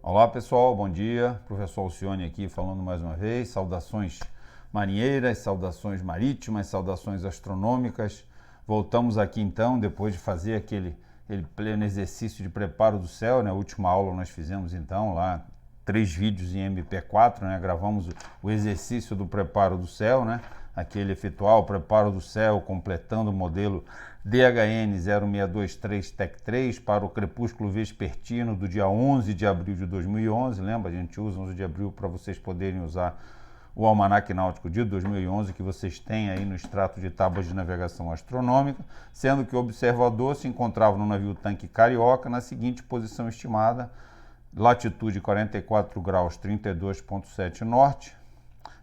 Olá pessoal, bom dia. Professor Alcione aqui falando mais uma vez. Saudações marinheiras, saudações marítimas, saudações astronômicas. Voltamos aqui então, depois de fazer aquele pleno exercício de preparo do céu, né? A última aula nós fizemos então lá 3 vídeos em MP4, né? Gravamos o exercício do preparo do céu, né? Aquele efetuar o preparo do céu, completando o modelo DHN 0623 TEC 3 para o crepúsculo vespertino do dia 11 de abril de 2011. Lembra? A gente usa 11 de abril para vocês poderem usar o Almanaque Náutico de 2011 que vocês têm aí no extrato de tábuas de navegação astronômica, sendo que o observador se encontrava no navio tanque Carioca na seguinte posição estimada: latitude 44 graus 32,7 norte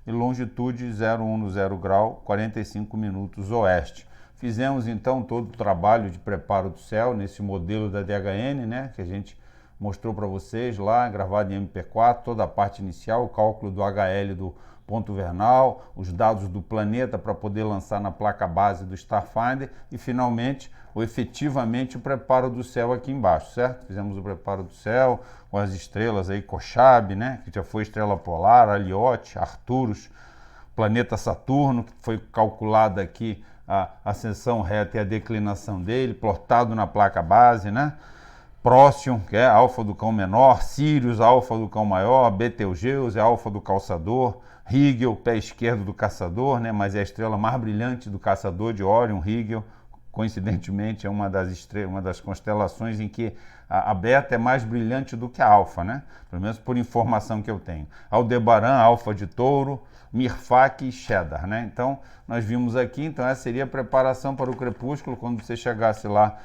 e longitude 010 grau 45 minutos oeste. Fizemos então todo o trabalho de preparo do céu nesse modelo da DHN, né, que a gente mostrou para vocês lá, gravado em MP4, toda a parte inicial, o cálculo do HL do ponto vernal, os dados do planeta para poder lançar na placa base do Starfinder e finalmente efetivamente o preparo do céu aqui embaixo, certo? Fizemos o preparo do céu com as estrelas aí, Kochab, né, que já foi estrela polar, Aliote, Arcturus, planeta Saturno, que foi calculada aqui a ascensão reta e a declinação dele, plotado na placa base, né? Próxium, que é alfa do cão menor, Sirius, alfa do cão maior, Betelgeuse, alfa do caçador, Rigel, pé esquerdo do caçador, né? Mas é a estrela mais brilhante do caçador de Órion, Rigel. Coincidentemente é uma das constelações em que a beta é mais brilhante do que a alfa, né? Pelo menos por informação que eu tenho. Aldebaran, alfa de touro, Mirfak e Cheddar, né? Então, nós vimos aqui, então essa seria a preparação para o crepúsculo, quando você chegasse lá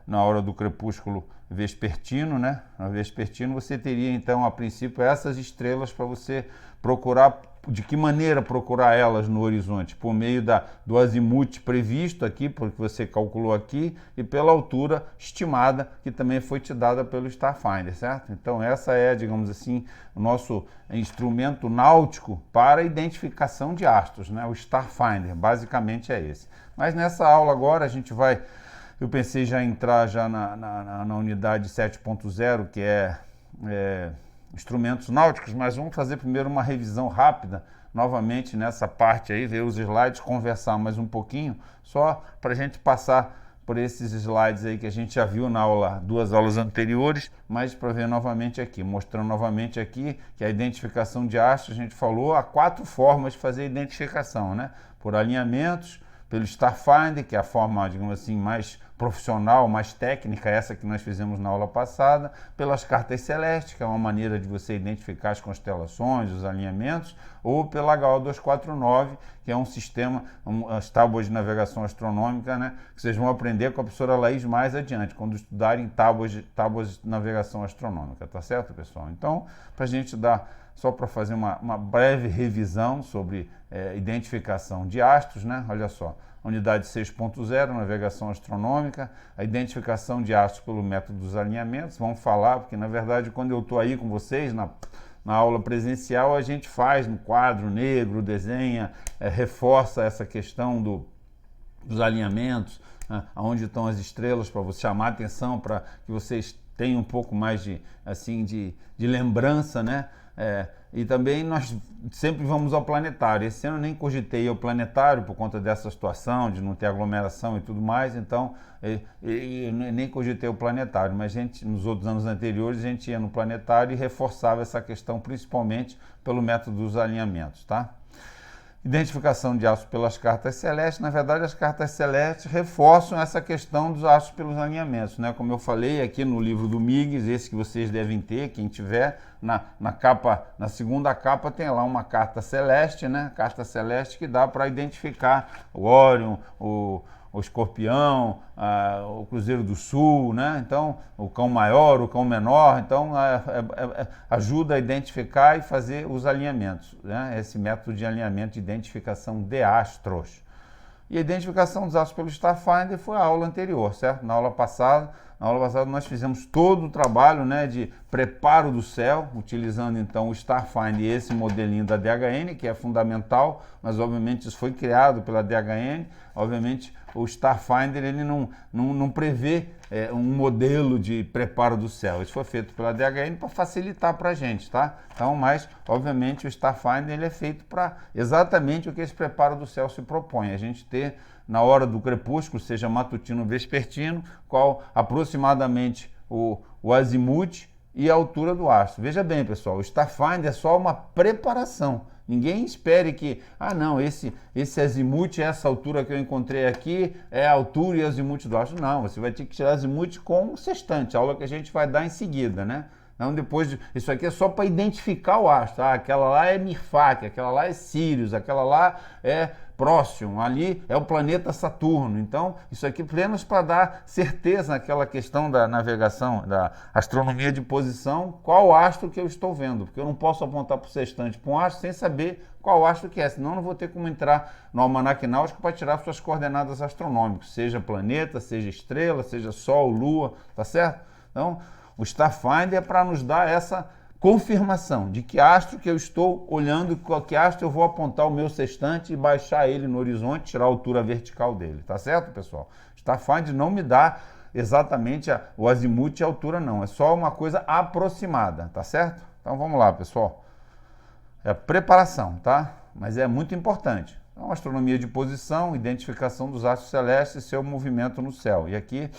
na hora do crepúsculo vespertino, né? No vespertino você teria, então, a princípio, essas estrelas para você procurar. De que maneira procurar elas no horizonte? Por meio do azimuth previsto aqui, porque você calculou aqui, e pela altura estimada, que também foi te dada pelo Starfinder, certo? Então essa é, digamos assim, o nosso instrumento náutico para identificação de astros, né? O Starfinder, basicamente é esse. Mas nessa aula agora a gente vai, eu pensei já entrar já na unidade 7.0, que é instrumentos náuticos, mas vamos fazer primeiro uma revisão rápida, novamente nessa parte aí, ver os slides, conversar mais um pouquinho, só para a gente passar por esses slides aí que a gente já viu na aula, 2 aulas anteriores, mas para ver novamente aqui, mostrando novamente aqui que a identificação de astros, a gente falou, há 4 formas de fazer a identificação, né? Por alinhamentos, pelo Starfinder, que é a forma, digamos assim, mais profissional, mais técnica, essa que nós fizemos na aula passada, pelas cartas celestes, que é uma maneira de você identificar as constelações, os alinhamentos, ou pela HO 249, que é um sistema, as tábuas de navegação astronômica, né, que vocês vão aprender com a professora Laís mais adiante, quando estudarem tábuas de navegação astronômica, tá certo, pessoal? Então, para a gente dar, só para fazer uma breve revisão sobre identificação de astros, né? Olha só, unidade 6.0, navegação astronômica, a identificação de astros pelo método dos alinhamentos. Vamos falar, porque na verdade quando eu estou aí com vocês na aula presencial, a gente faz no quadro negro, desenha, reforça essa questão dos alinhamentos, né? Onde estão as estrelas, para você chamar a atenção, para que vocês tenham um pouco mais de lembrança, né? E também nós sempre vamos ao planetário. Esse ano eu nem cogitei ao planetário por conta dessa situação, de não ter aglomeração e tudo mais, então nem cogitei o planetário, mas nos outros anos anteriores a gente ia no planetário e reforçava essa questão principalmente pelo método dos alinhamentos, tá? Identificação de astros pelas cartas celestes. Na verdade, as cartas celestes reforçam essa questão dos astros pelos alinhamentos, né? Como eu falei aqui no livro do Miggs, esse que vocês devem ter, quem tiver, na capa, na segunda capa tem lá uma carta celeste, né? Carta celeste que dá para identificar o Órion, o Escorpião, o Cruzeiro do Sul, né? Então, o cão maior, o cão menor, então ajuda a identificar e fazer os alinhamentos, né? Esse método de alinhamento de identificação de astros. E a identificação dos astros pelo Starfinder foi a aula anterior, certo? Na aula passada, Na aula passada nós fizemos todo o trabalho, né, de preparo do céu, utilizando então o Starfinder e esse modelinho da DHN, que é fundamental, mas obviamente isso foi criado pela DHN. Obviamente o Starfinder ele não prevê um modelo de preparo do céu. Isso foi feito pela DHN para facilitar para a gente, tá? Então, mas obviamente o Starfinder ele é feito para exatamente o que esse preparo do céu se propõe. A gente ter na hora do crepúsculo, seja matutino ou vespertino, qual aproximadamente o azimuth e a altura do astro. Veja bem, pessoal, o Starfinder é só uma preparação. Ninguém espere que, não, esse azimuth, essa altura que eu encontrei aqui, é a altura e azimuth do astro. Não, você vai ter que tirar azimuth com o sextante, a aula que a gente vai dar em seguida, né? Então, isso aqui é só para identificar o astro. Aquela lá é Mirfak, aquela lá é Sirius, aquela lá é Próximo, ali é o planeta Saturno. Então, isso aqui apenas para dar certeza naquela questão da navegação, da astronomia de posição, qual astro que eu estou vendo, porque eu não posso apontar para o sextante para um astro sem saber qual astro que é, senão eu não vou ter como entrar no almanaque náutico para tirar suas coordenadas astronômicas, seja planeta, seja estrela, seja Sol, Lua, tá certo? Então, o Starfinder é para nos dar essa confirmação de que astro que eu estou olhando, que astro eu vou apontar o meu sextante e baixar ele no horizonte, tirar a altura vertical dele, tá certo, pessoal? Starfinder não me dá exatamente o azimuth e a altura, não, é só uma coisa aproximada, tá certo? Então vamos lá, pessoal. É preparação, tá? Mas é muito importante. Então, astronomia de posição, identificação dos astros celestes e seu movimento no céu. E aqui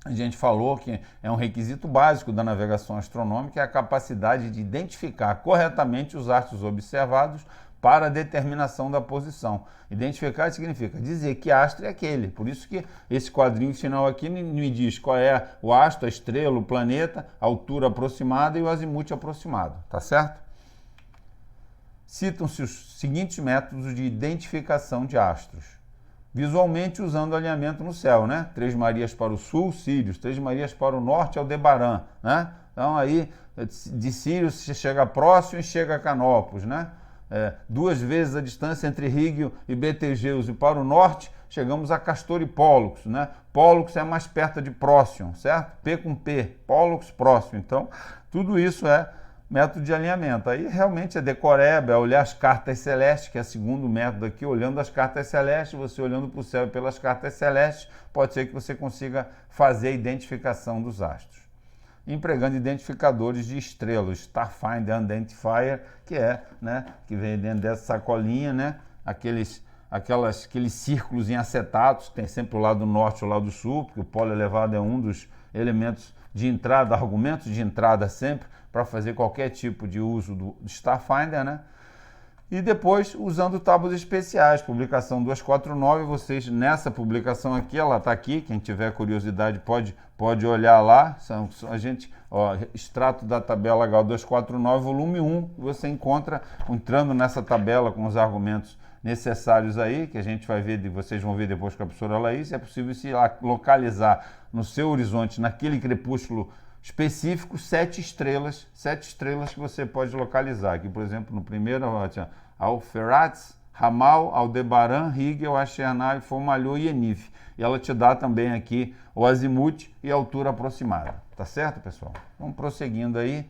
a gente falou que é um requisito básico da navegação astronômica, é a capacidade de identificar corretamente os astros observados para a determinação da posição. Identificar significa dizer que astro é aquele. Por isso que esse quadrinho final aqui me diz qual é o astro, a estrela, o planeta, a altura aproximada e o azimuth aproximado. Tá certo? Citam-se os seguintes métodos de identificação de astros. Visualmente usando alinhamento no céu, né? 3 Marias para o sul, Sírios, 3 Marias para o norte, Aldebaran, né? Então aí de Sírios você chega próximo e chega a Canopus, né? 2 vezes a distância entre Rígio e Betelgeuse. E para o norte chegamos a Castor e Pólux, né? Pólux é mais perto de Próximo, certo? P com P, Pólux, Próximo. Então tudo isso é método de alinhamento. Aí realmente é decoreba, é olhar as cartas celestes, que é o segundo método aqui, olhando as cartas celestes, você olhando para o céu pelas cartas celestes, pode ser que você consiga fazer a identificação dos astros. Empregando identificadores de estrelas, Starfinder Identifier, que é, né, que vem dentro dessa sacolinha, né, aqueles círculos em acetatos, que tem sempre o lado norte e o lado sul, porque o polo elevado é um dos elementos de entrada, argumentos de entrada sempre, para fazer qualquer tipo de uso do Starfinder, né? E depois usando tábuas especiais, publicação 249, vocês nessa publicação aqui, ela está aqui, quem tiver curiosidade pode olhar lá, a gente, extrato da tabela HAL 249, volume 1, você encontra, entrando nessa tabela com os argumentos necessários aí, que a gente vai ver, vocês vão ver depois com a professora Laís, é possível se localizar no seu horizonte, naquele crepúsculo específico, 7 estrelas que você pode localizar. Aqui, por exemplo, no primeiro, Alpheratz, Ramal, Aldebaran, Rigel, Achernar, Fomalhaut e Enif. E ela te dá também aqui o azimuth e a altura aproximada. Tá certo, pessoal? Vamos prosseguindo aí.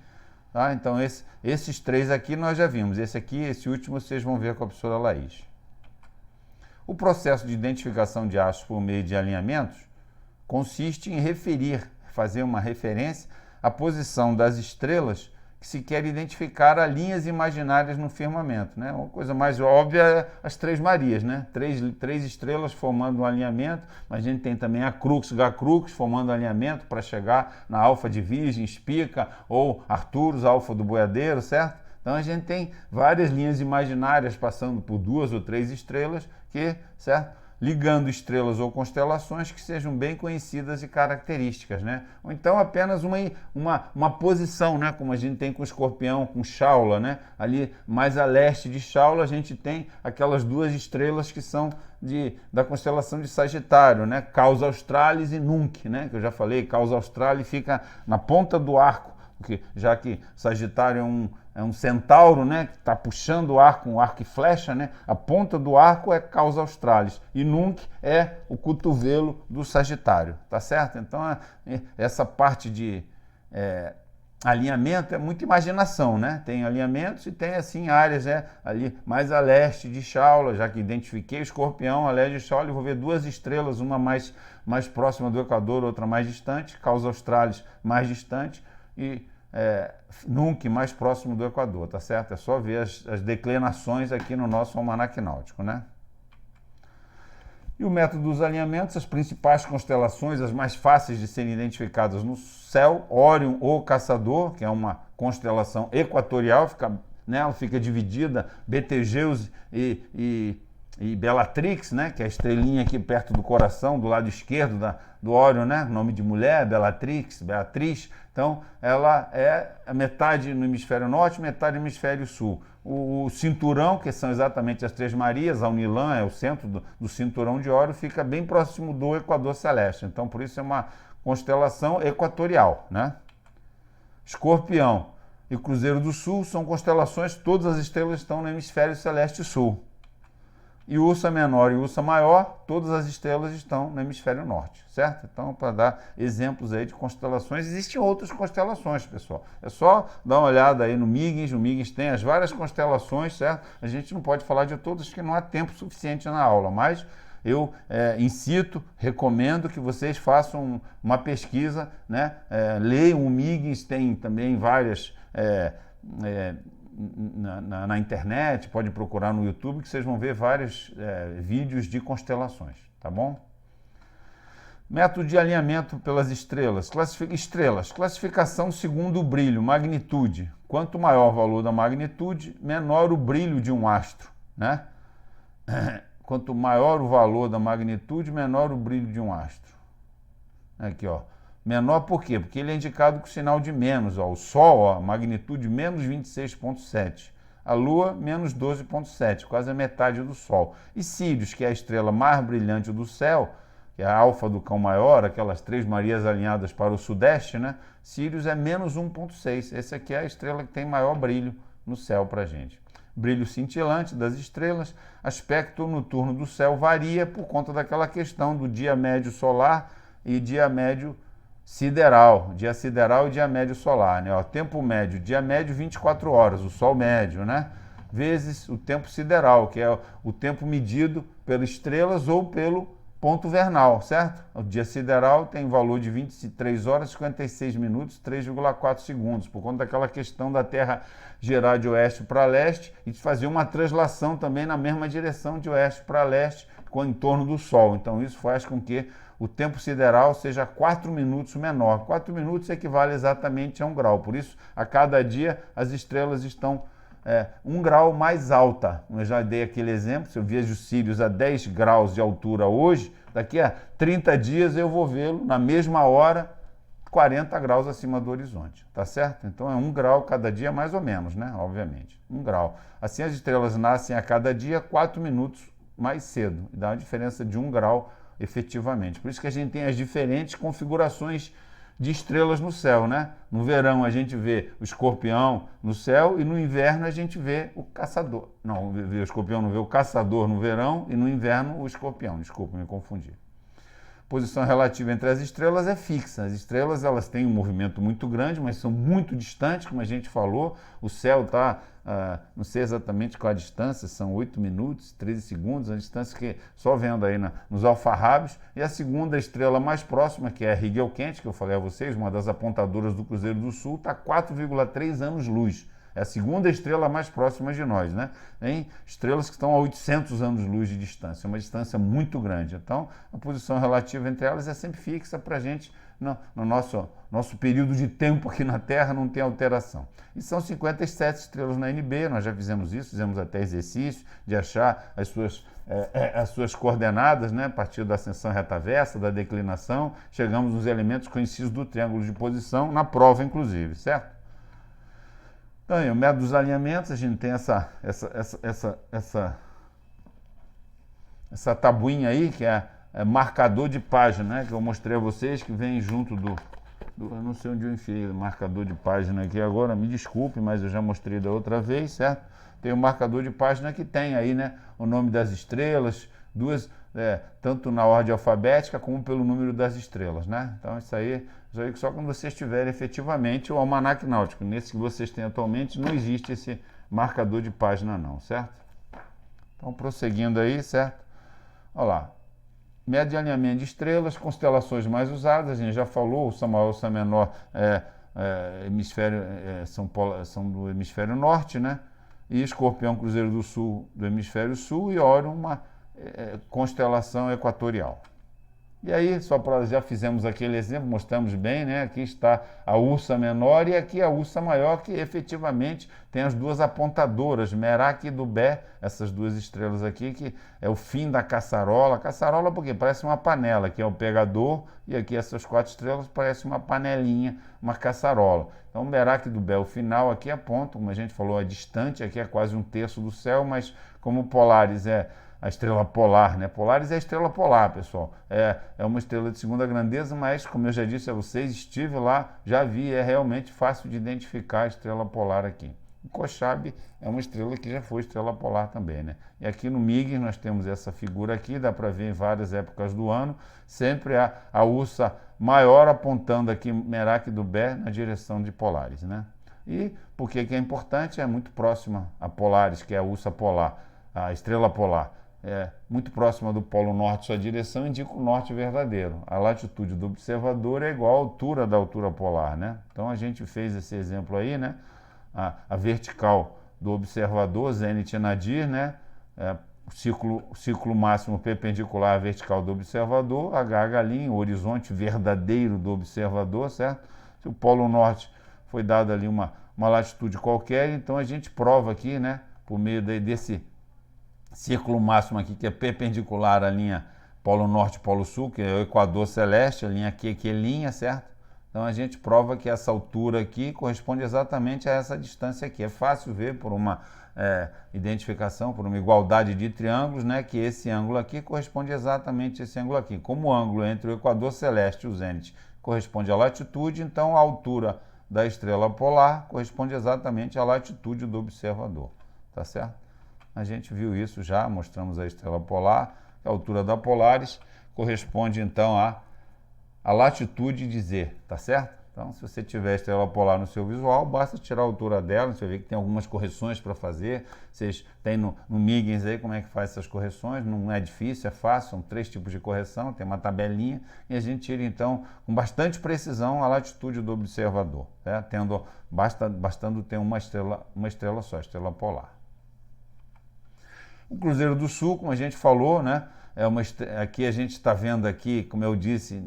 Tá? Então, esses 3 aqui nós já vimos. Esse último, vocês vão ver com a professora Laís. O processo de identificação de astros por meio de alinhamentos consiste em fazer uma referência à posição das estrelas que se quer identificar a linhas imaginárias no firmamento, né? Uma coisa mais óbvia é as 3 Marias, né? Três estrelas formando um alinhamento, mas a gente tem também a Crux, H-Crux, formando um alinhamento para chegar na Alfa de Virgem, Spica, ou Arcturus, Alfa do Boiadeiro, certo? Então a gente tem várias linhas imaginárias passando por 2 ou 3 estrelas que, certo? Ligando estrelas ou constelações que sejam bem conhecidas e características, né? Ou então apenas uma posição, né? Como a gente tem com o Escorpião, com Shaula, né? Ali mais a leste de Shaula a gente tem aquelas 2 estrelas que são da constelação de Sagitário, né? Causa Australis e Nunc, né? Que eu já falei, Causa Australis fica na ponta do arco Porque, já que Sagitário é um centauro, né, que está puxando o arco, um arco e flecha, né, a ponta do arco é causa australis e nunc é o cotovelo do Sagitário, tá certo? Então, essa parte de alinhamento é muita imaginação, né? Tem alinhamentos e tem, assim, áreas, ali mais a leste de Shaula, já que identifiquei o Escorpião, a leste de Shaula, eu vou ver duas estrelas, uma mais próxima do Equador, outra mais distante, causa australis mais distante e nunc mais próximo do Equador, tá certo? É só ver as declinações aqui no nosso almanaque náutico, né? E o método dos alinhamentos, as principais constelações, as mais fáceis de serem identificadas no céu, Órion ou Caçador, que é uma constelação equatorial, ela fica dividida, Betelgeuse e Bellatrix, né, que é a estrelinha aqui perto do coração, do lado esquerdo do Órion, né, nome de mulher, Bellatrix, Beatriz. Então, ela é a metade no hemisfério norte, metade no hemisfério sul. O cinturão, que são exatamente as Três Marias, Alnilã é o centro do cinturão de Órion, fica bem próximo do Equador Celeste. Então, por isso é uma constelação equatorial, né? Escorpião e Cruzeiro do Sul são constelações, todas as estrelas estão no hemisfério celeste sul. E Ursa Menor e Ursa Maior, todas as estrelas estão no hemisfério norte, certo? Então, para dar exemplos aí de constelações, existem outras constelações, pessoal. É só dar uma olhada aí no Miggins, o Miggins tem as várias constelações, certo? A gente não pode falar de todas, porque não há tempo suficiente na aula, mas eu incito, recomendo que vocês façam uma pesquisa, né? Leiam o Miggins, tem também várias... Na internet, pode procurar no YouTube, que vocês vão ver vários vídeos de constelações, tá bom? Método de alinhamento pelas estrelas. Classificação segundo o brilho, magnitude. Quanto maior o valor da magnitude, menor o brilho de um astro, né? Quanto maior o valor da magnitude, menor o brilho de um astro. Aqui, ó. Menor por quê? Porque ele é indicado com sinal de menos. Ó. O Sol, ó, magnitude menos 26,7. A Lua, menos 12,7, quase a metade do Sol. E Sírius, que é a estrela mais brilhante do céu, que é a alfa do Cão Maior, aquelas Três Marias alinhadas para o sudeste, né? Sírius é menos 1,6. Essa aqui é a estrela que tem maior brilho no céu para a gente. Brilho cintilante das estrelas, aspecto noturno do céu varia por conta daquela questão do dia médio solar e dia médio sideral, dia sideral e dia médio solar, né? Ó, tempo médio, dia médio 24 horas, o sol médio, né? Vezes o tempo sideral, que é o tempo medido pelas estrelas ou pelo ponto vernal, certo? O dia sideral tem valor de 23 horas, 56 minutos, 3,4 segundos, por conta daquela questão da Terra girar de oeste para leste e de fazer uma translação também na mesma direção de oeste para leste, em torno do Sol. Então isso faz com que o tempo sideral seja 4 minutos menor. 4 minutos equivale exatamente a 1 grau. Por isso, a cada dia, as estrelas estão 1 grau mais alta. Eu já dei aquele exemplo, se eu vejo Sírius a 10 graus de altura hoje, daqui a 30 dias eu vou vê-lo na mesma hora, 40 graus acima do horizonte, tá certo? Então é 1 grau cada dia, mais ou menos, né? Obviamente, 1 grau. Assim as estrelas nascem a cada dia 4 minutos mais cedo, dá uma diferença de 1 grau efetivamente. Por isso que a gente tem as diferentes configurações de estrelas no céu, né? No verão a gente vê o Escorpião no céu e no inverno a gente vê o Caçador. Não, o Escorpião não vê o Caçador no verão e no inverno o Escorpião. Desculpa, me confundi. Posição relativa entre as estrelas é fixa. As estrelas elas têm um movimento muito grande, mas são muito distantes, como a gente falou. O céu está, não sei exatamente qual a distância, são 8 minutos, 13 segundos, a distância que só vendo aí nos alfarrábios. E a segunda estrela mais próxima, que é a Rigel Kent, que eu falei a vocês, uma das apontadoras do Cruzeiro do Sul, está a 4,3 anos-luz. É a segunda estrela mais próxima de nós, né? Tem estrelas que estão a 800 anos-luz de distância, uma distância muito grande. Então, a posição relativa entre elas é sempre fixa para a gente, no nosso período de tempo aqui na Terra, não tem alteração. E são 57 estrelas na NB, nós já fizemos isso, fizemos até exercício de achar as suas coordenadas, né? A partir da ascensão reta-versa, da declinação, chegamos nos elementos conhecidos do triângulo de posição, na prova inclusive, certo? Então, o método dos alinhamentos, a gente tem essa tabuinha aí, que é marcador de página, né, que eu mostrei a vocês, que vem junto Eu não sei onde eu enfiei o marcador de página aqui agora, me desculpe, mas eu já mostrei da outra vez, certo? Tem o marcador de página que tem aí, né? O nome das estrelas, tanto na ordem alfabética como pelo número das estrelas, né? Então isso aí só quando vocês tiverem efetivamente o almanaque náutico. Nesse que vocês têm atualmente não existe esse marcador de página não, certo? Então prosseguindo aí, certo? Olha lá. Média de alinhamento de estrelas, constelações mais usadas, a gente já falou, o Ursa Maior e Ursa Menor são do hemisfério norte, né? E Escorpião, Cruzeiro do Sul, do hemisfério sul, e Órion, uma constelação equatorial. E aí, já fizemos aquele exemplo, mostramos bem, né? Aqui está a Ursa Menor e aqui a Ursa Maior, que efetivamente tem as duas apontadoras, Merak e Dubé, essas duas estrelas aqui, que é o fim da caçarola. Caçarola porque parece uma panela, aqui é o pegador, e aqui essas 4 estrelas parecem uma panelinha, uma caçarola. Então, Merak e Dubé, o final aqui é ponto, como a gente falou, é distante, aqui é quase 1/3 do céu, mas como Polaris é a estrela polar, né? Polaris é a estrela polar, pessoal. É uma estrela de segunda grandeza, mas, como eu já disse a vocês, estive lá, já vi, é realmente fácil de identificar a estrela polar aqui. O Kochab é uma estrela que já foi estrela polar também, né? E aqui no MIG nós temos essa figura aqui, dá para ver em várias épocas do ano, sempre a Ursa Maior apontando aqui Merak Dubé na direção de Polaris, né? E por que é importante? É muito próxima a Polaris, que é a Ursa polar, a estrela polar. Muito próxima do Polo Norte, sua direção indica o norte verdadeiro. A latitude do observador é igual à altura da altura polar, né? Então a gente fez esse exemplo aí, né? A vertical do observador, Zenit Nadir, né? O círculo máximo perpendicular à vertical do observador, H', o horizonte verdadeiro do observador, certo? Se o Polo Norte foi dado ali uma latitude qualquer, então a gente prova aqui, né? Por meio desse círculo máximo aqui, que é perpendicular à linha Polo Norte e Polo Sul, que é o Equador Celeste, a linha aqui é linha, certo? Então a gente prova que essa altura aqui corresponde exatamente a essa distância aqui. É fácil ver por uma identificação, por uma igualdade de triângulos, né, que esse ângulo aqui corresponde exatamente a esse ângulo aqui. Como o ângulo entre o Equador Celeste e o Zênite corresponde à latitude, então a altura da estrela polar corresponde exatamente à latitude do observador, tá certo? A gente viu isso já, mostramos a estrela polar, a altura da Polaris corresponde então à latitude de Z, tá certo? Então, se você tiver a estrela polar no seu visual, basta tirar a altura dela, você vê que tem algumas correções para fazer, vocês têm no Miggins aí como é que faz essas correções, não é difícil, é fácil, são 3 tipos de correção, tem uma tabelinha, e a gente tira então com bastante precisão a latitude do observador, né? Bastando ter uma estrela só, a estrela polar. O Cruzeiro do Sul, como a gente falou, né? Aqui a gente está vendo aqui, como eu disse,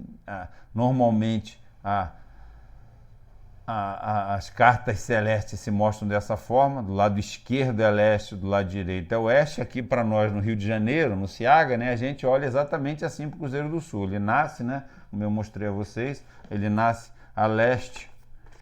normalmente as cartas celestes se mostram dessa forma, do lado esquerdo é leste, do lado direito é oeste. Aqui para nós no Rio de Janeiro, no Ciaga, né, a gente olha exatamente assim para o Cruzeiro do Sul. Ele nasce, né, como eu mostrei a vocês, ele nasce a leste,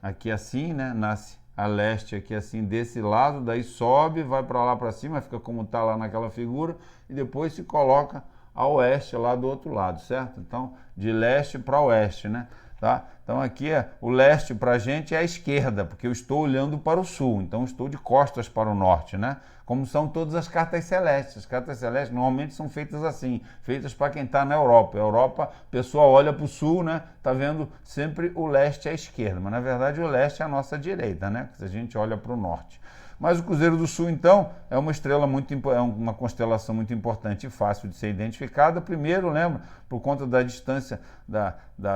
aqui assim, né, nasce a leste aqui assim desse lado, daí sobe, vai para lá para cima, fica como está lá naquela figura, e depois se coloca a oeste lá do outro lado, certo? Então, de leste para oeste, né? Tá? Então aqui o leste para a gente é a esquerda, porque eu estou olhando para o sul, então estou de costas para o norte, né? Como são todas as cartas celestes. As cartas celestes normalmente são feitas assim, feitas para quem está na Europa. A Europa, a pessoa olha para o sul, né? Está vendo sempre o leste à esquerda, mas na verdade o leste é a nossa direita, né? Se a gente olha para o norte. Mas o Cruzeiro do Sul, então, é uma estrela é uma constelação muito importante e fácil de ser identificada. Primeiro, lembra, por conta da distância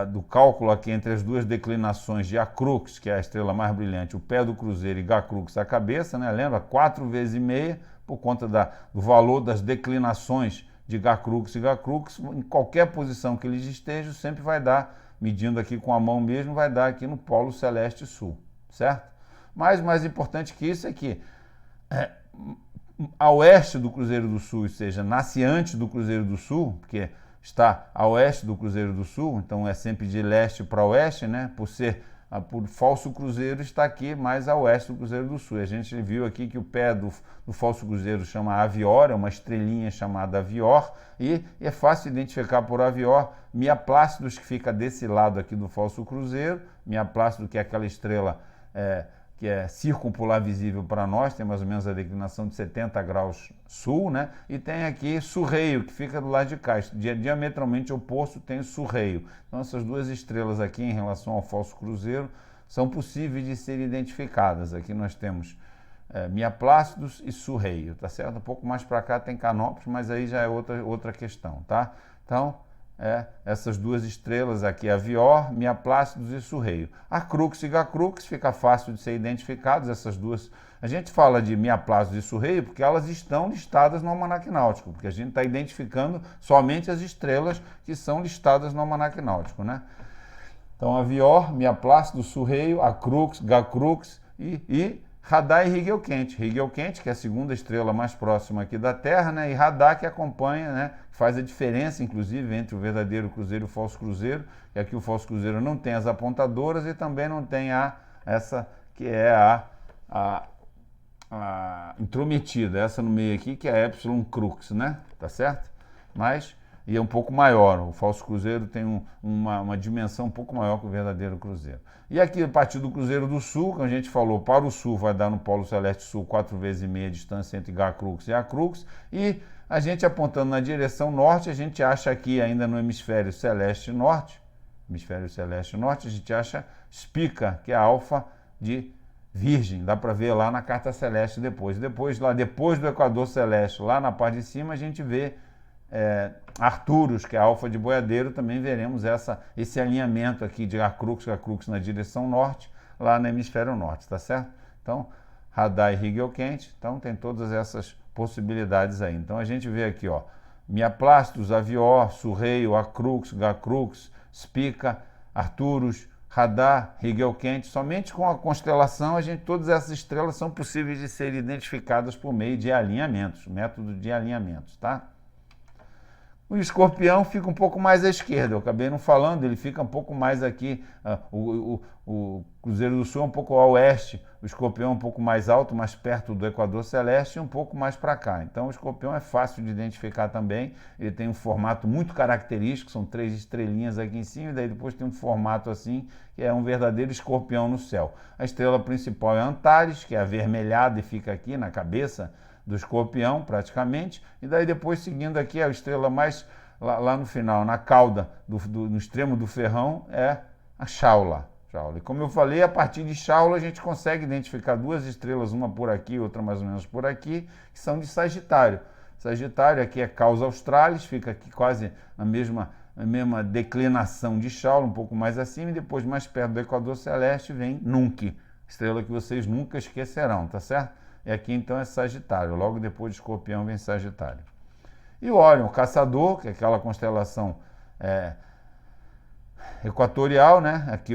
do cálculo aqui entre as duas declinações de Acrux, que é a estrela mais brilhante, o pé do Cruzeiro, e Gacrux, a cabeça, né? Lembra? 4 vezes e meia, por conta do valor das declinações de Gacrux e Gacrux, em qualquer posição que eles estejam, sempre vai dar, medindo aqui com a mão mesmo, vai dar aqui no Polo Celeste Sul, certo? Mas mais importante que isso é que a oeste do Cruzeiro do Sul, ou seja, nasce antes do Cruzeiro do Sul, porque está a oeste do Cruzeiro do Sul, então é sempre de leste para oeste, né? Por ser por falso cruzeiro está aqui mais a oeste do Cruzeiro do Sul. A gente viu aqui que o pé do falso cruzeiro chama Avior, é uma estrelinha chamada Avior, e é fácil identificar por Avior. Mia Plácidos, que fica desse lado aqui do falso cruzeiro, Mia Plácidos, que é aquela estrela que é circumpolar visível para nós, tem mais ou menos a declinação de 70 graus sul, né? E tem aqui Surreio, que fica do lado de cá, diametralmente oposto tem Surreio. Então essas duas estrelas aqui em relação ao falso cruzeiro são possíveis de serem identificadas. Aqui nós temos Mia Plácidos e Surreio, tá certo? Um pouco mais para cá tem Canópolis, mas aí já é outra questão, tá? Então, essas duas estrelas aqui, Avior, Mia Plácidos e Surreio. A Crux e Gacrux fica fácil de ser identificados, essas duas. A gente fala de Mia Plácidos e Surreio porque elas estão listadas no Almanaque Náutico, porque a gente está identificando somente as estrelas que são listadas no Almanaque Náutico, né? Então, Avior, Mia Plácidos, Surreio, a Crux, Gacrux e Radar e Rigel Quente. Rigel Quente, que é a segunda estrela mais próxima aqui da Terra, né? E Radar, que acompanha, né? Faz a diferença, inclusive, entre o verdadeiro cruzeiro e o falso cruzeiro. E aqui o falso cruzeiro não tem as apontadoras e também não tem essa que é a intrometida, essa no meio aqui, que é a Epsilon Crux, né? Tá certo? Mas e é um pouco maior. O falso cruzeiro tem uma dimensão um pouco maior que o verdadeiro cruzeiro. E aqui, a partir do Cruzeiro do Sul, que a gente falou, para o sul vai dar no Polo Celeste Sul 4 vezes e meia a distância entre Gacrux e Acrux, e a gente apontando na direção norte, a gente acha aqui ainda no hemisfério celeste norte, a gente acha Spica, que é a alfa de Virgem, dá para ver lá na carta celeste depois. Depois do Equador Celeste, lá na parte de cima, a gente vê Arcturus, que é a alfa de Boiadeiro, também veremos esse alinhamento aqui de Gacrux na direção norte, lá no hemisfério norte, tá certo? Então, Radar e Rigel Quente, então tem todas essas possibilidades aí. Então a gente vê aqui, ó, Mia Plácidos, Avior, Surreio, Acrux, Gacrux, Spica, Arcturus, Radar, Rigel Quente. Somente com a constelação, todas essas estrelas são possíveis de serem identificadas por meio de alinhamentos, método de alinhamentos, tá? O Escorpião fica um pouco mais à esquerda, eu acabei não falando, ele fica um pouco mais aqui, o Cruzeiro do Sul é um pouco ao oeste, o Escorpião é um pouco mais alto, mais perto do Equador Celeste e um pouco mais para cá. Então o Escorpião é fácil de identificar também, ele tem um formato muito característico, são 3 estrelinhas aqui em cima, e daí depois tem um formato assim, que é um verdadeiro escorpião no céu. A estrela principal é Antares, que é avermelhada e fica aqui na cabeça do Escorpião, praticamente, e daí depois seguindo aqui a estrela mais lá no final, na cauda, no extremo do ferrão, é a Shaula. E como eu falei, a partir de Shaula a gente consegue identificar duas estrelas, uma por aqui, outra mais ou menos por aqui, que são de Sagitário. Sagitário aqui é Causa Australis, fica aqui quase na mesma declinação de Shaula, um pouco mais acima, e depois mais perto do Equador Celeste vem Nunc, estrela que vocês nunca esquecerão, tá certo? E aqui então é Sagitário, logo depois de Escorpião vem Sagitário. E o Órion, o Caçador, que é aquela constelação equatorial, né? Aqui,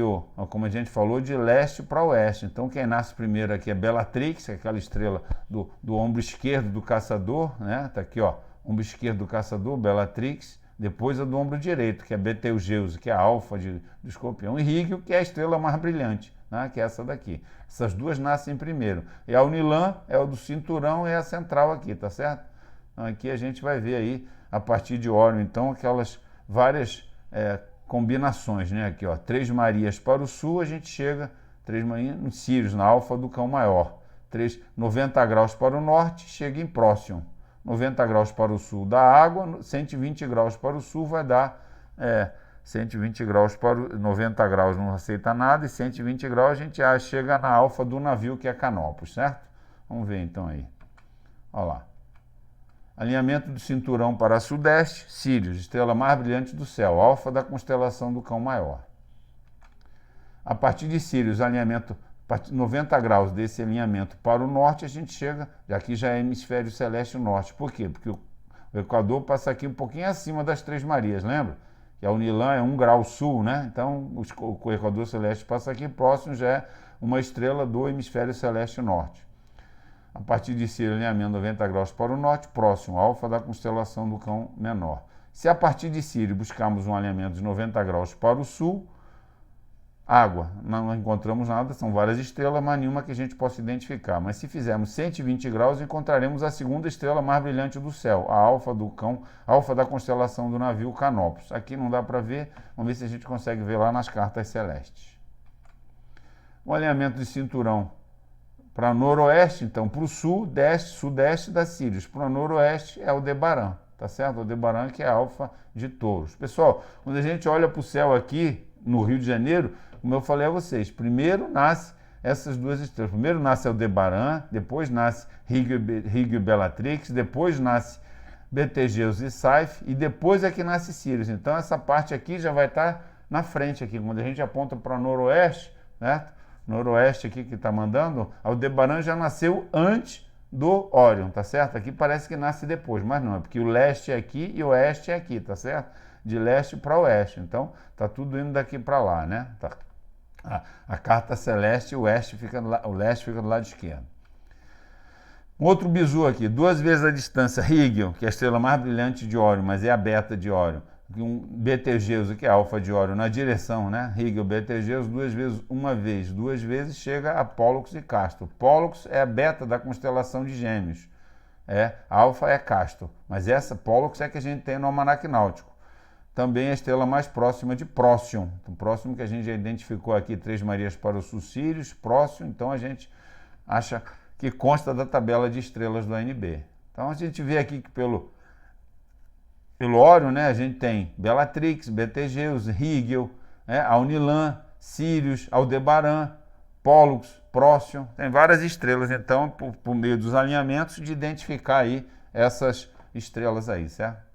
como a gente falou, de leste para oeste. Então quem nasce primeiro aqui é Bellatrix, que é aquela estrela do ombro esquerdo do Caçador, né? Tá aqui, ó, ombro esquerdo do Caçador, Bellatrix. Depois a do ombro direito, que é Betelgeuse, que é a alfa do Escorpião. E Rigel, que é a estrela mais brilhante, né? Que é essa daqui. Essas duas nascem primeiro. E a Unilã é o do cinturão e a central aqui, tá certo? Então aqui a gente vai ver aí, a partir de Órion, então, aquelas várias combinações, né? Aqui, ó, 3 Marias para o sul, a gente chega, 3 Marias em Sírios, na alfa do Cão Maior. 90 graus para o norte, chega em Próxion. 90 graus para o sul da água, 120 graus para o sul vai dar 120 graus para o 90 graus não aceita nada, e 120 graus a gente chega na alfa do navio, que é Canópolis, certo? Vamos ver então aí. Olha lá. Alinhamento do cinturão para sudeste, Sírios, estrela mais brilhante do céu, alfa da constelação do Cão Maior. A partir de Sírios, alinhamento 90 graus desse alinhamento para o norte, a gente chega, aqui já é hemisfério celeste norte. Por quê? Porque o Equador passa aqui um pouquinho acima das 3 Marias, lembra? Que a Unilã é 1 grau sul, né? Então o Equador Celeste passa aqui próximo, já é uma estrela do hemisfério celeste norte. A partir de Sírio, alinhamento 90 graus para o norte, próximo, alfa da constelação do Cão Menor. Se a partir de Sírio buscarmos um alinhamento de 90 graus para o sul, água. Não encontramos nada, são várias estrelas, mas nenhuma que a gente possa identificar. Mas se fizermos 120 graus, encontraremos a segunda estrela mais brilhante do céu, a Alfa do Cão, Alfa da constelação do navio Canopus. Aqui não dá para ver, vamos ver se a gente consegue ver lá nas cartas celestes. O alinhamento de cinturão para noroeste, então, para o sul, sudeste da Sírius. Para o noroeste é Aldebaran, tá certo? Aldebaran que é a Alfa de Touros. Pessoal, quando a gente olha para o céu aqui, no Rio de Janeiro, como eu falei a vocês, primeiro nasce essas duas estrelas. Primeiro nasce Aldebaran, depois nasce Rigel e Bellatrix, depois nasce Betelgeuse e Saiph, e depois é que nasce Sírius. Então essa parte aqui já vai estar na frente aqui. Quando a gente aponta para o noroeste, né? Noroeste aqui que está mandando, Aldebaran já nasceu antes do Órion, tá certo? Aqui parece que nasce depois, mas não, é porque o leste é aqui e o oeste é aqui, tá certo? De leste para oeste, então tá tudo indo daqui para lá, né? Tá. A carta celeste, o leste fica do lado esquerdo. Outro bizu aqui, 2 vezes a distância, Rigel, que é a estrela mais brilhante de Órion, mas é a beta de Órion. Betelgeuse, que é a alfa de Órion, na direção, né? Rigel, Betelgeuse, 2 vezes, 1 vez, 2 vezes chega a Pólux e Castor. Pólux é a beta da constelação de Gêmeos. A alfa é Castor, mas essa Pólux é que a gente tem no almanaque náutico. Também a estrela mais próxima de Próximo. O próximo que a gente já identificou aqui, 3 Marias para o Sul, Sírius, Próximo, então a gente acha que consta da tabela de estrelas do ANB. Então a gente vê aqui que pelo Órion, né, a gente tem Bellatrix, Betelgeuse, Rigel, Alnilan, Sírius, Aldebaran, Pólux, Próximo, tem várias estrelas, então, por meio dos alinhamentos, de identificar aí essas estrelas aí, certo?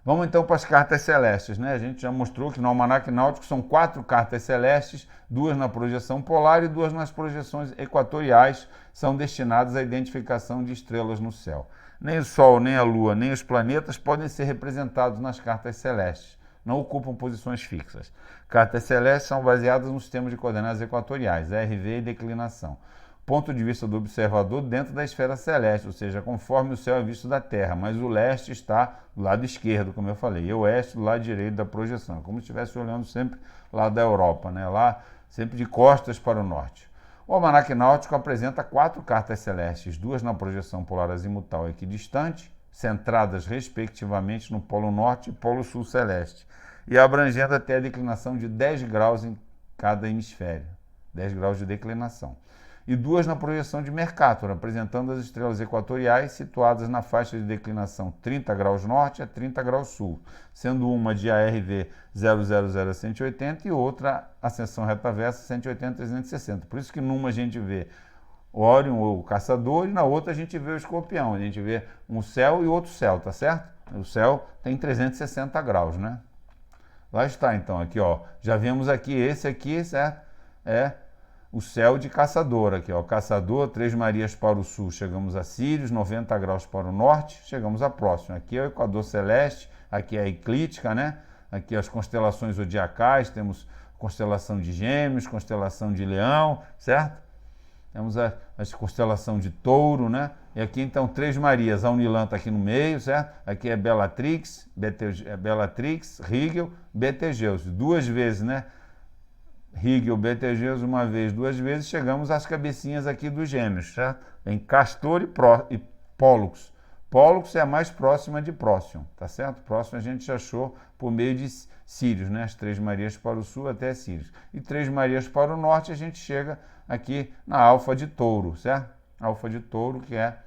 Vamos então para as cartas celestes, né? A gente já mostrou que no almanaque náutico são 4 cartas celestes, 2 na projeção polar e 2 nas projeções equatoriais, são destinadas à identificação de estrelas no céu. Nem o Sol, nem a Lua, nem os planetas podem ser representados nas cartas celestes, não ocupam posições fixas. Cartas celestes são baseadas no sistema de coordenadas equatoriais, RV e declinação. Ponto de vista do observador dentro da esfera celeste, ou seja, conforme o céu é visto da Terra, mas o leste está do lado esquerdo, como eu falei, e o oeste do lado direito da projeção, como se estivesse olhando sempre lá da Europa, né? Lá sempre de costas para o norte. O almanaque náutico apresenta 4 cartas celestes, 2 na projeção polar azimutal equidistante, centradas respectivamente no polo norte e polo sul celeste, e abrangendo até a declinação de 10 graus em cada hemisfério, 10 graus de declinação. E 2 na projeção de Mercator, apresentando as estrelas equatoriais situadas na faixa de declinação 30 graus norte a 30 graus sul, sendo uma de ARV 000 a 180 e outra ascensão reta-versa 180 a 360. Por isso que numa a gente vê Órion ou Caçador e na outra a gente vê o Escorpião. A gente vê um céu e outro céu, tá certo? O céu tem 360 graus, né? Lá está então, aqui ó, já vemos aqui, esse aqui, certo? O céu de Caçador aqui, ó, Caçador, 3 Marias para o sul, chegamos a Sírius, 90 graus para o norte, chegamos a Próximo. Aqui é o Equador Celeste, aqui é a Eclíptica, né? Aqui as constelações zodiacais, temos constelação de Gêmeos, constelação de Leão, certo? Temos a constelação de Touro, né? E aqui então 3 Marias, a Alnilan está aqui no meio, certo? Aqui é Bellatrix, Rigel, Betelgeuse, 2 vezes, né? Rigel, Betelgeuse, 1 vez, 2 vezes, chegamos às cabecinhas aqui dos Gêmeos, certo? Em Castor e Pólux. Pólux é a mais próxima de Próximo, tá certo? Próximo a gente achou por meio de Sírius, né? As 3 Marias para o sul até Sírius. E 3 Marias para o norte a gente chega aqui na Alfa de Touro, certo? Alfa de Touro, que é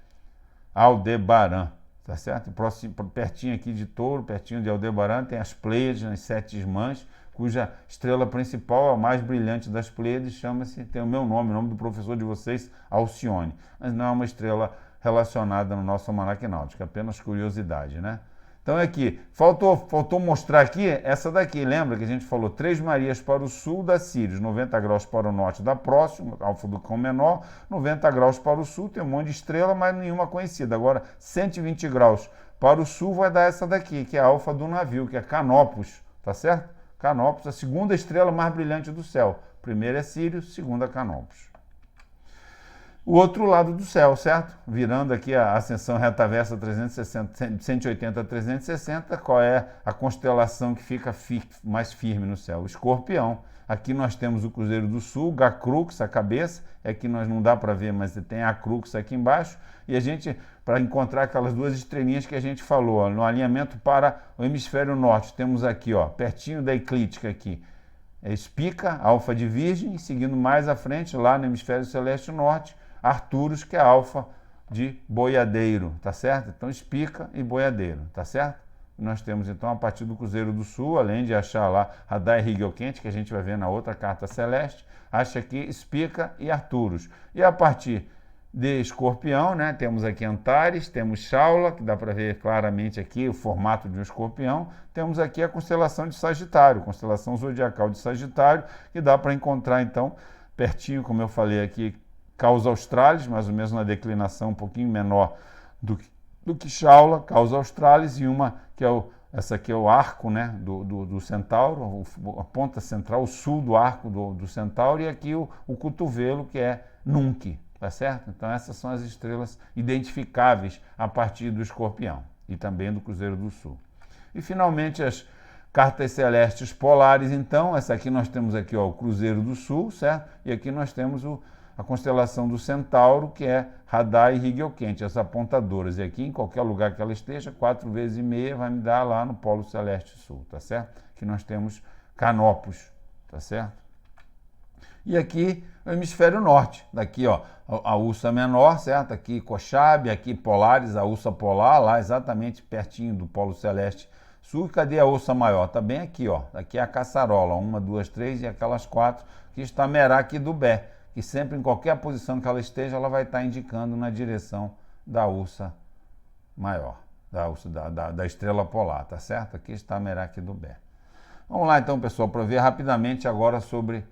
Aldebaran, tá certo? Próximo, pertinho aqui de Touro, pertinho de Aldebaran, tem as Pleiades, as 7 irmãs, cuja estrela principal, a mais brilhante das Pleiades, chama-se, tem o meu nome, o nome do professor de vocês, Alcione. Mas não é uma estrela relacionada no nosso almanaque náutico, apenas curiosidade, né? Então é aqui, faltou mostrar aqui essa daqui, lembra que a gente falou 3 Marias para o sul da Sírius, 90 graus para o norte da Próximo, Alfa do Cão menor, 90 graus para o sul, tem um monte de estrela, mas nenhuma conhecida. Agora, 120 graus para o sul vai dar essa daqui, que é a Alfa do navio, que é Canopus, tá certo? Canopus, a segunda estrela mais brilhante do céu. Primeira é Sírius, segunda Canopus. o outro lado do céu, certo? Virando aqui a ascensão reta versa 180 a 360, qual é a constelação que fica mais firme no céu? O Escorpião. Aqui nós temos o Cruzeiro do Sul, a crux, a cabeça, aqui nós não dá para ver, mas tem a crux aqui embaixo, e a gente, para encontrar aquelas duas estrelinhas que a gente falou, ó, no alinhamento para o hemisfério norte, temos aqui, ó, pertinho da eclíptica aqui, Espica, Alfa de Virgem, e seguindo mais à frente, lá no hemisfério celeste norte, Arcturus, que é Alfa de Boiadeiro, tá certo? Então, Espica e Boiadeiro, tá certo? Nós temos, então, a partir do Cruzeiro do Sul, além de achar lá Radar e Rigel-Quente, que a gente vai ver na outra carta celeste, acha aqui Espica e Arcturus. E a partir de Escorpião, né, temos aqui Antares, temos Shaula, que dá para ver claramente aqui o formato de um escorpião, temos aqui a constelação de Sagitário, constelação zodiacal de Sagitário, que dá para encontrar, então, pertinho, como eu falei aqui, Causa Australis, mais ou menos na declinação um pouquinho menor do que Shaula, Causa Australis, e uma que é essa aqui é o arco, né, do Centauro, a ponta central, o sul do arco do Centauro, e aqui o cotovelo, que é Nunc, tá certo? Então essas são as estrelas identificáveis a partir do Escorpião e também do Cruzeiro do Sul. E finalmente as cartas celestes polares, então, essa aqui nós temos aqui, ó, o Cruzeiro do Sul, certo? E aqui nós temos a constelação do Centauro, que é Radar e Rigel-Quente, as apontadoras. E aqui, em qualquer lugar que ela esteja, 4 vezes e meia vai me dar lá no Polo Celeste Sul, tá certo? Aqui nós temos Canopus, tá certo? E aqui o hemisfério norte, daqui, ó, a Ursa Menor, certo? Aqui Kochab, aqui Polaris, a Ursa Polar, lá exatamente pertinho do Polo Celeste Sul. E cadê a Ursa Maior? Tá bem aqui, ó. Aqui é a Caçarola, 1, 2, 3 e aquelas 4 que está Merak e Dubé, que sempre em qualquer posição que ela esteja, ela vai estar indicando na direção da Ursa Maior, da estrela polar, tá certo? Aqui está Merak e Dubé. Vamos lá então, pessoal, para ver rapidamente agora sobre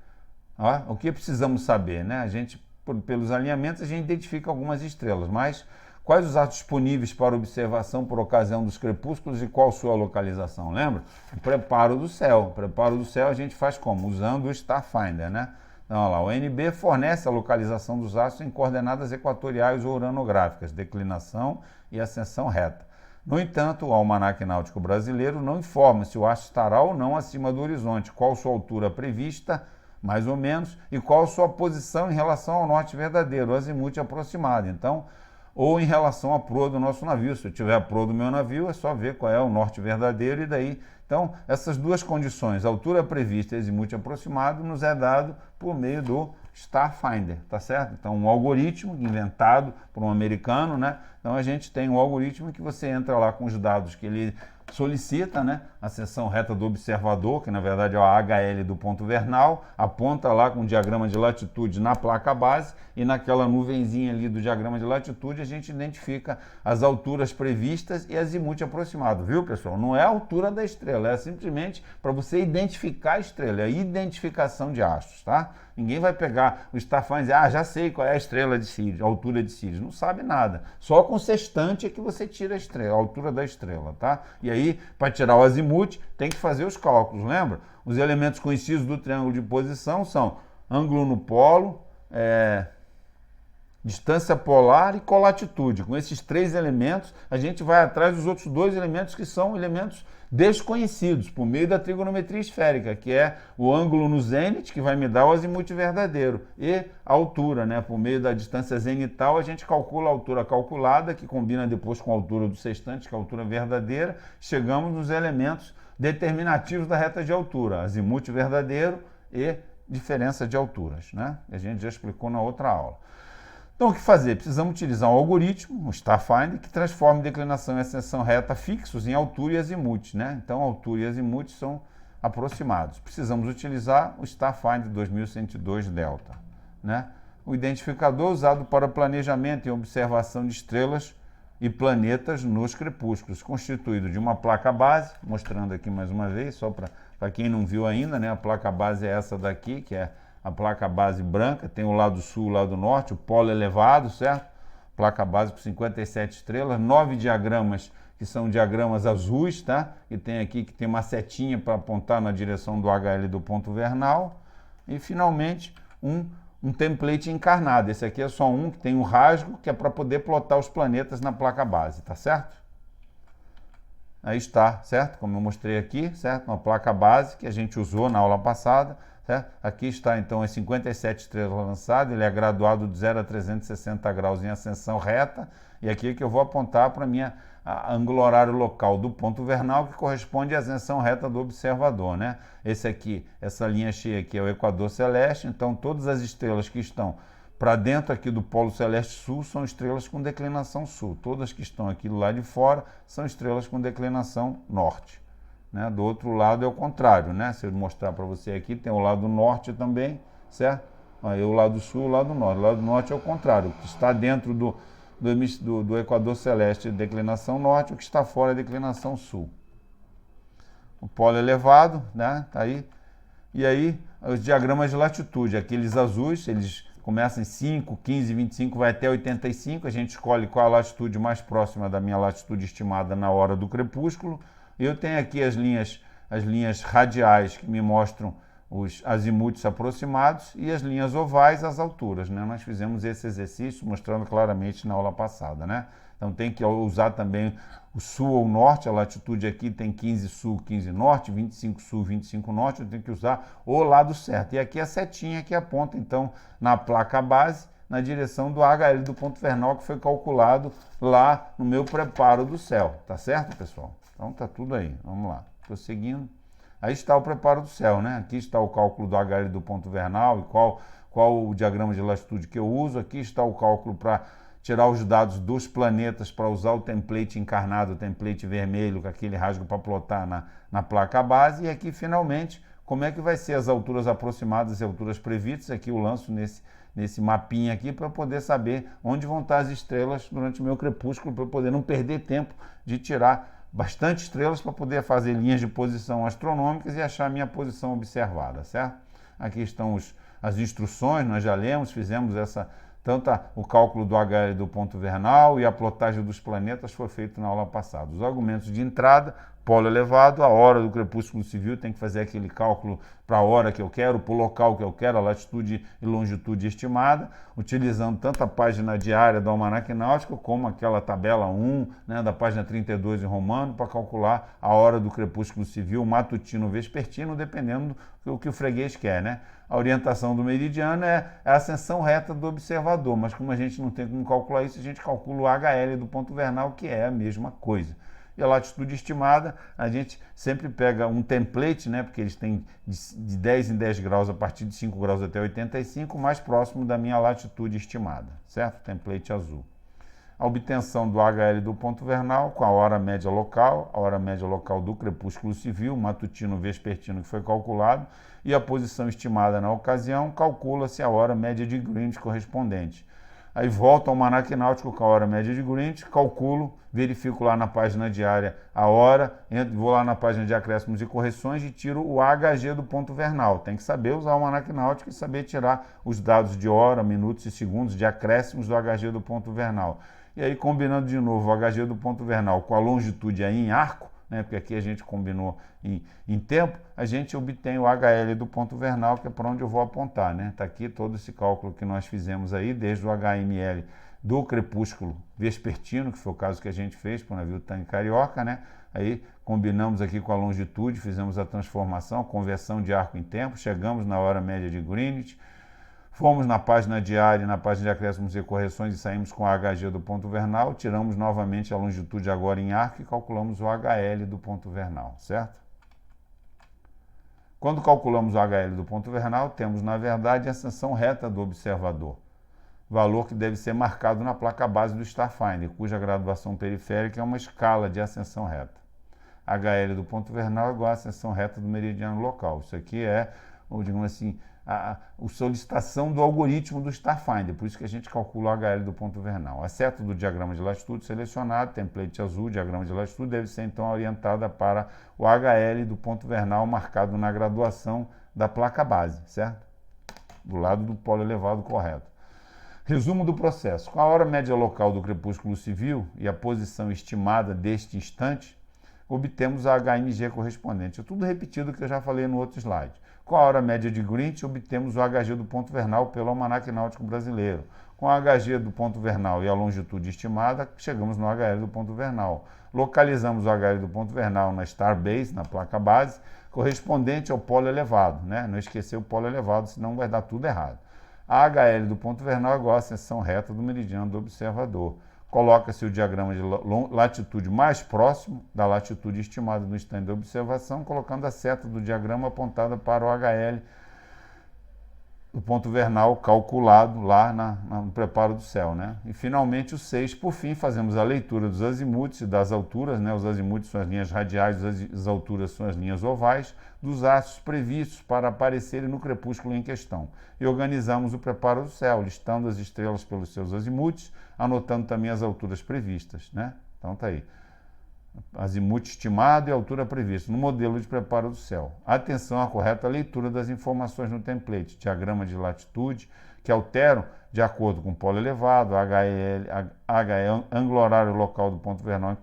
o que precisamos saber, né? A gente, pelos alinhamentos, a gente identifica algumas estrelas, mas quais os astros disponíveis para observação por ocasião dos crepúsculos e qual sua localização? Lembra? O preparo do céu. O preparo do céu a gente faz como? Usando o Starfinder, né? Então, olha lá, o NB fornece a localização dos astros em coordenadas equatoriais ou uranográficas, declinação e ascensão reta. No entanto, o Almanaque Náutico Brasileiro não informa se o astro estará ou não acima do horizonte, qual sua altura prevista, mais ou menos, e qual sua posição em relação ao norte verdadeiro, o azimuth aproximado. Então, ou em relação à proa do nosso navio. Se eu tiver a proa do meu navio, é só ver qual é o norte verdadeiro e daí. Então, essas duas condições, altura prevista e azimuth aproximado, nos é dado por meio do Starfinder, tá certo? Então, um algoritmo inventado por um americano, né? Então, a gente tem um algoritmo que você entra lá com os dados que ele solicita, né, a seção reta do observador, que na verdade é o HL do ponto vernal, aponta lá com o diagrama de latitude na placa base e naquela nuvenzinha ali do diagrama de latitude a gente identifica as alturas previstas e azimuth aproximado, viu, pessoal? Não é a altura da estrela, é simplesmente para você identificar a estrela, é a identificação de astros, tá? Ninguém vai pegar o Starfinder e dizer, já sei qual é a estrela de Sirius, a altura de Sirius. Não sabe nada. Só com o sextante é que você tira a estrela, a altura da estrela, tá? E aí, para tirar o azimuth, tem que fazer os cálculos, lembra? Os elementos conhecidos do triângulo de posição são ângulo no polo, distância polar e colatitude. Com esses 3 elementos, a gente vai atrás dos outros 2 elementos que são elementos desconhecidos, por meio da trigonometria esférica, que é o ângulo no zênite, que vai me dar o azimuth verdadeiro, e a altura, né? Por meio da distância zenital, a gente calcula a altura calculada, que combina depois com a altura do sextante, que é a altura verdadeira, chegamos nos elementos determinativos da reta de altura, azimuth verdadeiro e diferença de alturas, né? A gente já explicou na outra aula. Então, o que fazer? Precisamos utilizar um algoritmo, o Starfinder, que transforma declinação e ascensão reta fixos em altura e azimuth, né? Então, altura e azimuth são aproximados. Precisamos utilizar o Starfinder 2102 Delta, né? O identificador usado para planejamento e observação de estrelas e planetas nos crepúsculos, constituído de uma placa base, mostrando aqui mais uma vez, só para quem não viu ainda, né? A placa base é essa daqui, que é a placa base branca, tem o lado sul e o lado norte, o polo elevado, certo? Placa base com 57 estrelas, 9 diagramas, que são diagramas azuis, tá? E tem aqui que tem uma setinha para apontar na direção do HL do ponto vernal. E, finalmente, um um template encarnado. Esse aqui é só um que tem um rasgo, que é para poder plotar os planetas na placa base, tá certo? Aí está, certo? Como eu mostrei aqui, certo? Uma placa base que a gente usou na aula passada, certo? Aqui está, então, as 57 estrelas lançadas, ele é graduado de 0 a 360 graus em ascensão reta, e aqui é que eu vou apontar para a minha ângulo horário local do ponto vernal, que corresponde à ascensão reta do observador, né? Esse aqui, essa linha cheia aqui é o equador celeste, então todas as estrelas que estão para dentro aqui do polo celeste sul são estrelas com declinação sul. Todas que estão aqui do lado de fora são estrelas com declinação norte. Né? Do outro lado é o contrário, né? Se eu mostrar para você aqui, tem o lado norte também, certo? Aí o lado sul, o lado norte. O lado norte é o contrário, o que está dentro do equador celeste é declinação norte, o que está fora é declinação sul. O polo elevado, né? Tá aí. E aí, os diagramas de latitude, aqueles azuis, eles começam em 5, 15, 25, vai até 85, a gente escolhe qual a latitude mais próxima da minha latitude estimada na hora do crepúsculo. Eu tenho aqui as linhas radiais que me mostram os azimuts aproximados e as linhas ovais, as alturas, né? Nós fizemos esse exercício mostrando claramente na aula passada, né? Então tem que usar também o sul ou norte, a latitude aqui tem 15 sul, 15 norte, 25 sul, 25 norte, eu tenho que usar o lado certo. E aqui a setinha que aponta então na placa base, na direção do HL do ponto vernal que foi calculado lá no meu preparo do céu, tá certo, pessoal? Então tá tudo aí, vamos lá, prosseguindo. Aí está o preparo do céu, né? Aqui está o cálculo do HL do ponto vernal e qual o diagrama de latitude que eu uso. Aqui está o cálculo para tirar os dados dos planetas para usar o template encarnado, o template vermelho, com aquele rasgo para plotar na placa base. E aqui, finalmente, como é que vai ser as alturas aproximadas e alturas previstas. Aqui eu lanço nesse mapinha aqui para poder saber onde vão estar as estrelas durante o meu crepúsculo, para eu poder não perder tempo de tirar bastante estrelas para poder fazer linhas de posição astronômicas e achar a minha posição observada, certo? Aqui estão as instruções, nós já lemos, fizemos tanto o cálculo do HL do ponto vernal e a plotagem dos planetas foi feito na aula passada. Os argumentos de entrada, polo elevado, a hora do crepúsculo civil, tem que fazer aquele cálculo para a hora que eu quero, para o local que eu quero, a latitude e longitude estimada, utilizando tanto a página diária do Almanaque Náutico, como aquela tabela 1, né, da página 32 em romano, para calcular a hora do crepúsculo civil, matutino ou vespertino, dependendo do que o freguês quer, né? A orientação do meridiano é a ascensão reta do observador, mas como a gente não tem como calcular isso, a gente calcula o HL do ponto vernal, que é a mesma coisa. E a latitude estimada, a gente sempre pega um template, né, porque eles têm de 10 em 10 graus a partir de 5 graus até 85, mais próximo da minha latitude estimada, certo? Template azul. A obtenção do HL do ponto vernal com a hora média local do crepúsculo civil, matutino vespertino que foi calculado, e a posição estimada na ocasião, calcula-se a hora média de Greenwich correspondente. Aí volto ao Almanaque Náutico com a hora média de Greenwich, calculo, verifico lá na página diária a hora, vou lá na página de acréscimos e correções e tiro o HG do ponto vernal. Tem que saber usar o Almanaque Náutico e saber tirar os dados de hora, minutos e segundos de acréscimos do HG do ponto vernal. E aí, combinando de novo o HG do ponto vernal com a longitude aí em arco, né, porque aqui a gente combinou em tempo, a gente obtém o HL do ponto vernal, que é para onde eu vou apontar, né? Está aqui todo esse cálculo que nós fizemos aí, desde o HML do crepúsculo vespertino, que foi o caso que a gente fez para o navio tanque carioca, né? Aí combinamos aqui com a longitude, fizemos a transformação, a conversão de arco em tempo, chegamos na hora média de Greenwich, fomos na página diária, na página de acréscimos e correções e saímos com o HG do ponto vernal, tiramos novamente a longitude agora em arco e calculamos o HL do ponto vernal, certo? Quando calculamos o HL do ponto vernal, temos, na verdade, a ascensão reta do observador, valor que deve ser marcado na placa base do Starfinder, cuja graduação periférica é uma escala de ascensão reta. HL do ponto vernal é igual à ascensão reta do meridiano local. Isso aqui é, digamos assim, a solicitação do algoritmo do Starfinder, por isso que a gente calcula o HL do ponto vernal. A seta do diagrama de latitude selecionado, template azul, diagrama de latitude, deve ser então orientada para o HL do ponto vernal marcado na graduação da placa base, certo? Do lado do polo elevado correto. Resumo do processo. Com a hora média local do crepúsculo civil e a posição estimada deste instante, obtemos a HMG correspondente. É tudo repetido que eu já falei no outro slide. Com a hora média de Greenwich, obtemos o HG do ponto vernal pelo Almanaque Náutico Brasileiro. Com a HG do ponto vernal e a longitude estimada, chegamos no HL do ponto vernal. Localizamos o HL do ponto vernal na Starbase, na placa base, correspondente ao polo elevado, né? Não esquecer o polo elevado, senão vai dar tudo errado. A HL do ponto vernal é igual à seção reta do meridiano do observador. Coloca-se o diagrama de latitude mais próximo da latitude estimada no instante da observação, colocando a seta do diagrama apontada para o HL do ponto vernal calculado lá no preparo do céu, né? E finalmente o 6, por fim, fazemos a leitura dos azimuts e das alturas, né? Os azimuts são as linhas radiais, as alturas são as linhas ovais, dos astros previstos para aparecerem no crepúsculo em questão. E organizamos o preparo do céu, listando as estrelas pelos seus azimuts, anotando também as alturas previstas, né? Então tá aí. Azimute estimado e altura prevista no modelo de preparo do céu. Atenção à correta leitura das informações no template, diagrama de latitude, que alteram de acordo com o polo elevado, HL, ângulo horário local do ponto vernal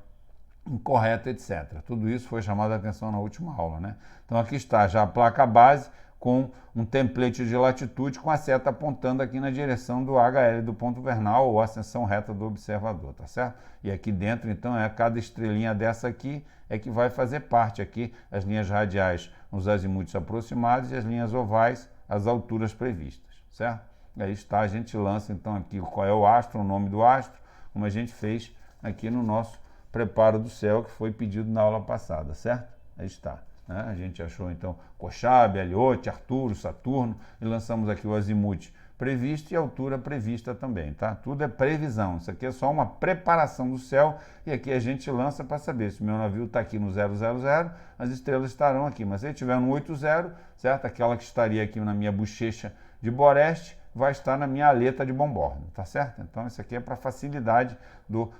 incorreto, etc. Tudo isso foi chamado a atenção na última aula, né? Então aqui está já a placa base com um template de latitude com a seta apontando aqui na direção do HL do ponto vernal ou ascensão reta do observador, tá certo? E aqui dentro, então, cada estrelinha dessa aqui é que vai fazer parte aqui, as linhas radiais, os azimuts aproximados e as linhas ovais, as alturas previstas, certo? E aí está, a gente lança então aqui qual é o astro, o nome do astro, como a gente fez aqui no nosso preparo do céu, que foi pedido na aula passada, certo? Aí está. Né? A gente achou então Kochab, Aliote, Arturo, Saturno e lançamos aqui o azimute previsto e a altura prevista também, tá? Tudo é previsão, isso aqui é só uma preparação do céu e aqui a gente lança para saber se o meu navio está aqui no 000, as estrelas estarão aqui, mas se ele estiver no 80, certo? Aquela que estaria aqui na minha bochecha de Boreste vai estar na minha aleta de bombordo, tá certo? Então isso aqui é para facilidade do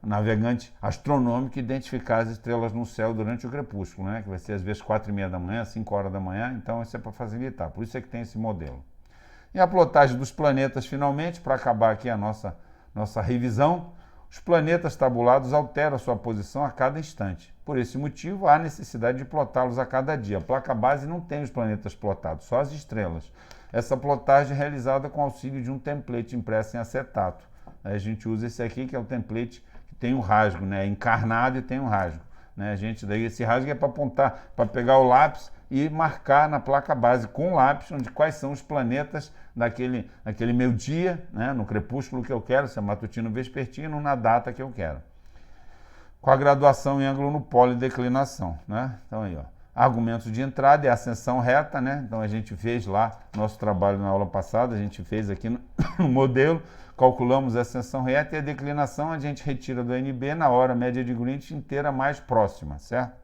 navegante astronômico identificar as estrelas no céu durante o crepúsculo, né? Que vai ser às vezes 4h30 da manhã, 5 horas da manhã, então isso é para facilitar, por isso é que tem esse modelo. E a plotagem dos planetas, finalmente, para acabar aqui a nossa revisão, os planetas tabulados alteram a sua posição a cada instante. Por esse motivo, há necessidade de plotá-los a cada dia. A placa base não tem os planetas plotados, só as estrelas. Essa plotagem é realizada com auxílio de um template impresso em acetato. A gente usa esse aqui, que é o template que tem um rasgo, né? É encarnado e tem um rasgo. Né? Daí esse rasgo é para apontar, para pegar o lápis e marcar na placa base com o lápis quais são os planetas naquele meu dia, né? No crepúsculo que eu quero, se é matutino vespertino, na data que eu quero. Com a graduação em ângulo no polo e declinação. Né? Então aí, ó. Argumentos de entrada é a ascensão reta, né? Então a gente fez lá, nosso trabalho na aula passada, a gente fez aqui no modelo, calculamos a ascensão reta e a declinação a gente retira do NB na hora média de Greenwich inteira mais próxima, certo?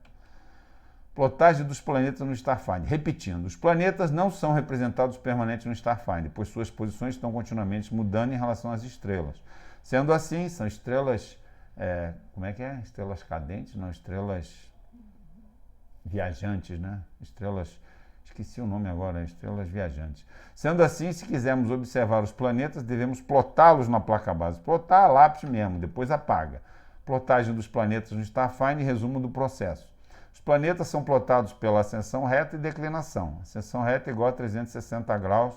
Plotagem dos planetas no Starfinder. Repetindo, os planetas não são representados permanentes no Starfinder, pois suas posições estão continuamente mudando em relação às estrelas. Sendo assim, são estrelas, como é que é? Estrelas cadentes? Não, estrelas viajantes, né? Estrelas, esqueci o nome agora, estrelas viajantes. Sendo assim, se quisermos observar os planetas, devemos plotá-los na placa base. Plotar a lápis mesmo, depois apaga. Plotagem dos planetas no Starfinder, resumo do processo. Os planetas são plotados pela ascensão reta e declinação. Ascensão reta é igual a 360 graus,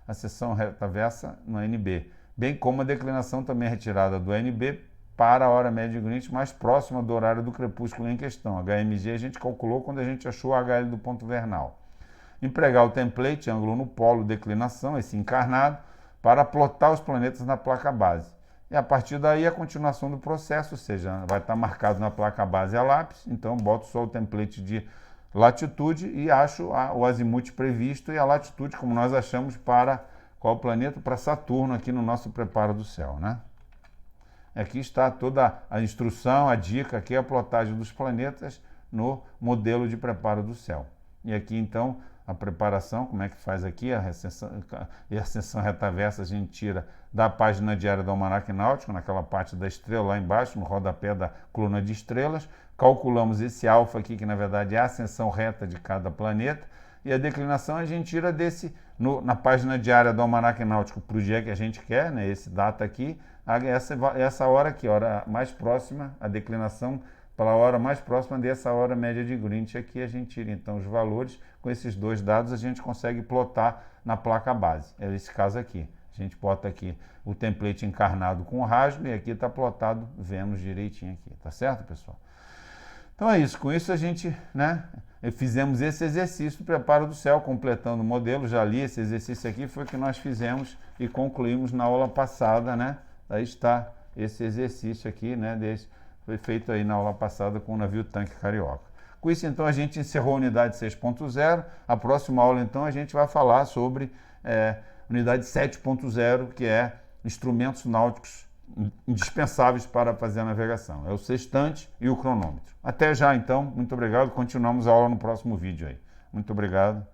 ascensão reta versa no NB. Bem como a declinação também é retirada do NB para a hora média de Greenwich mais próxima do horário do crepúsculo em questão. HMG a gente calculou quando a gente achou o HL do ponto vernal. Empregar o template, ângulo no polo, declinação, esse encarnado, para plotar os planetas na placa base. E a partir daí a continuação do processo, ou seja, vai estar marcado na placa base a lápis, então boto só o template de latitude e acho o azimute previsto e a latitude, como nós achamos, para qual planeta? Para Saturno, aqui no nosso preparo do céu, né? Aqui está toda a instrução, a dica, aqui é a plotagem dos planetas no modelo de preparo do céu. E aqui, então, a preparação, como é que faz aqui, a ascensão retaversa a gente tira da página diária do Almanaque Náutico, naquela parte da estrela lá embaixo, no rodapé da coluna de estrelas, calculamos esse alfa aqui, que na verdade é a ascensão reta de cada planeta, e a declinação a gente tira na página diária do Almanaque Náutico para o dia que a gente quer, né, essa data aqui, essa hora aqui, a hora mais próxima, a declinação pela hora mais próxima dessa hora média de Greenwich aqui, a gente tira então os valores. Com esses dois dados a gente consegue plotar na placa base. É esse caso aqui. A gente bota aqui o template encarnado com o rasgo e aqui está plotado Vênus direitinho aqui, tá certo, pessoal? Então é isso, com isso a gente, né, fizemos esse exercício do preparo do céu, completando o modelo. Já li esse exercício aqui, foi o que nós fizemos e concluímos na aula passada, né? Aí está esse exercício aqui, né, foi feito aí na aula passada com o navio tanque Carioca. Com isso, então, a gente encerrou a unidade 6.0. A próxima aula, então, a gente vai falar sobre unidade 7.0, que é instrumentos náuticos indispensáveis para fazer a navegação. É o sextante e o cronômetro. Até já, então. Muito obrigado. Continuamos a aula no próximo vídeo aí. Muito obrigado.